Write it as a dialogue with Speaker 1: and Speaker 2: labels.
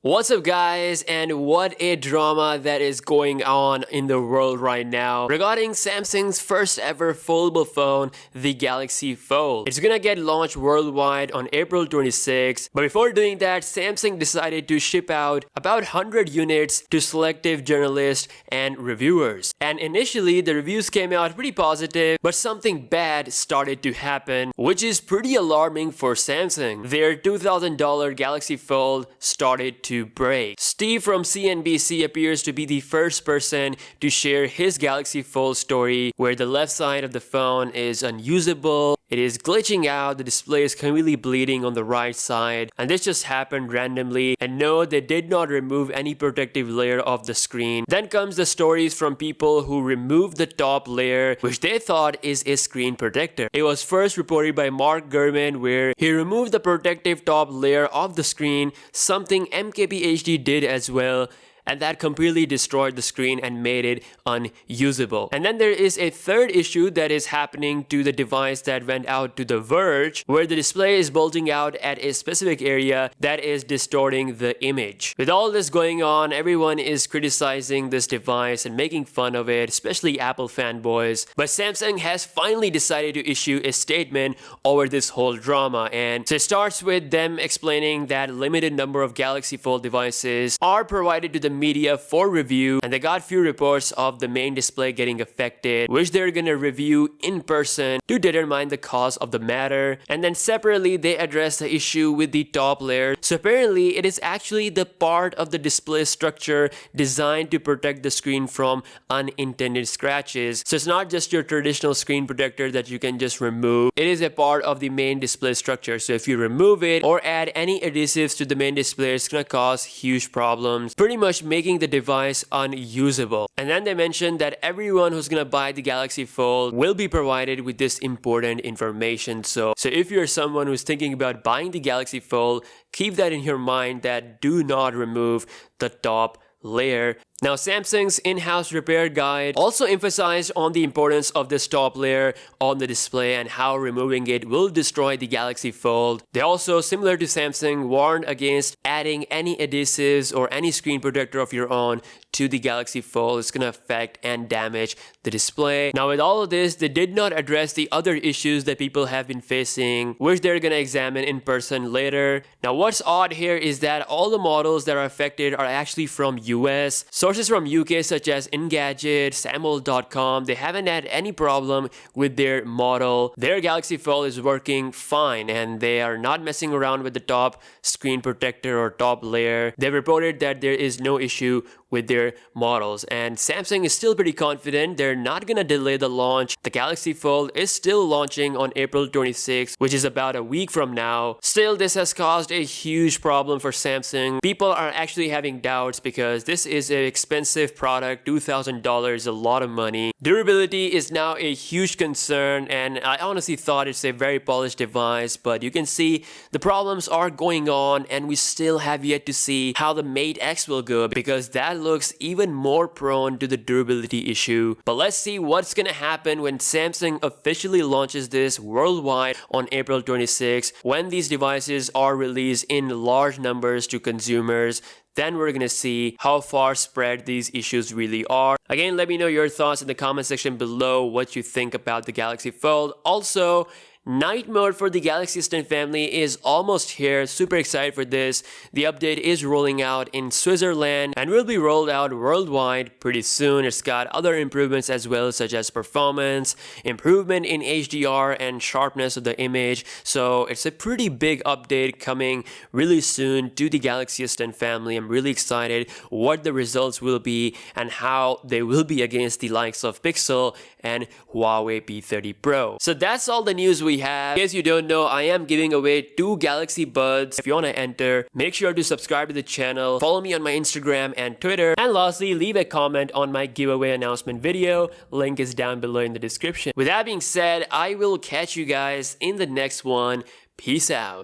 Speaker 1: What's up guys, and what a drama that is going on in the world right now regarding Samsung's first ever foldable phone, the Galaxy Fold. It's gonna get launched worldwide on April 26, but before doing that, Samsung decided to ship out about 100 units to selective journalists and reviewers. And initially the reviews came out pretty positive, but something bad started to happen, which is pretty alarming for Samsung. Their $2,000 Galaxy Fold started to break. Steve from CNBC appears to be the first person to share his Galaxy Fold story, where the left side of the phone is unusable, it is glitching out, the display is completely bleeding on the right side, and this just happened randomly. And no, they did not remove any protective layer of the screen. Then comes the stories from people who removed the top layer, which they thought is a screen protector. It was first reported by Mark Gurman, where he removed the protective top layer of the screen, something MKBHD did as well, and that completely destroyed the screen and made it unusable. And then there is a third issue that is happening to the device that went out to the Verge, where the display is bulging out at a specific area that is distorting the image. With all this going on, everyone is criticizing this device and making fun of it, especially Apple fanboys. But Samsung has finally decided to issue a statement over this whole drama, and so it starts with them explaining that limited number of Galaxy Fold devices are provided to the media for review, and they got few reports of the main display getting affected, which they're gonna review in person to determine the cause of the matter. And then separately they address the issue with the top layer. So apparently it is actually the part of the display structure designed to protect the screen from unintended scratches. So it's not just your traditional screen protector that you can just remove, it is a part of the main display structure. So if you remove it or add any adhesives to the main display, it's gonna cause huge problems, pretty much making the device unusable. And then they mentioned that everyone who's gonna buy the Galaxy Fold will be provided with this important information. So if you're someone who's thinking about buying the Galaxy Fold, keep that in your mind, that do not remove the top layer. Now, Samsung's in-house repair guide also emphasized on the importance of this top layer on the display and how removing it will destroy the Galaxy Fold. They also, similar to Samsung, warned against adding any adhesives or any screen protector of your own to the Galaxy Fold. It's gonna affect and damage the display. Now, with all of this, they did not address the other issues that people have been facing, which they're gonna examine in person later. Now, what's odd here is that all the models that are affected are actually from US. Sources from UK such as Engadget, Samol.com, they haven't had any problem with their model. Their Galaxy Fold is working fine and they are not messing around with the top screen protector or top layer. They reported that there is no issue with their models, and Samsung is still pretty confident they're not gonna delay the launch. The Galaxy Fold is still launching on April 26th, which is about a week from now. Still, this has caused a huge problem for Samsung. People are actually having doubts because this is an expensive product. $2,000 is a lot of money. Durability is now a huge concern, and I honestly thought it's a very polished device, but you can see the problems are going on, and we still have yet to see how the Mate X will go, because that looks even more prone to the durability issue. But let's see what's gonna happen when Samsung officially launches this worldwide on April 26, when these devices are released in large numbers to consumers. Then we're gonna see how far spread these issues really are. Again, let me know your thoughts in the comment section below, what you think about the Galaxy Fold. Also, night mode for the Galaxy S10 family is almost here. Super excited for this. The update is rolling out in Switzerland and will be rolled out worldwide pretty soon. It's got other improvements as well, such as performance, improvement in HDR and sharpness of the image. So it's a pretty big update coming really soon to the Galaxy S10 family. I'm really excited what the results will be and how they will be against the likes of Pixel and Huawei P30 Pro. So that's all the news we have. In case you don't know, I am giving away 2 Galaxy Buds. If you want to enter, make sure to subscribe to the channel, follow me on my Instagram and Twitter, and lastly, leave a comment on my giveaway announcement video. Link is down below in the description. With that being said, I will catch you guys in the next one. Peace out.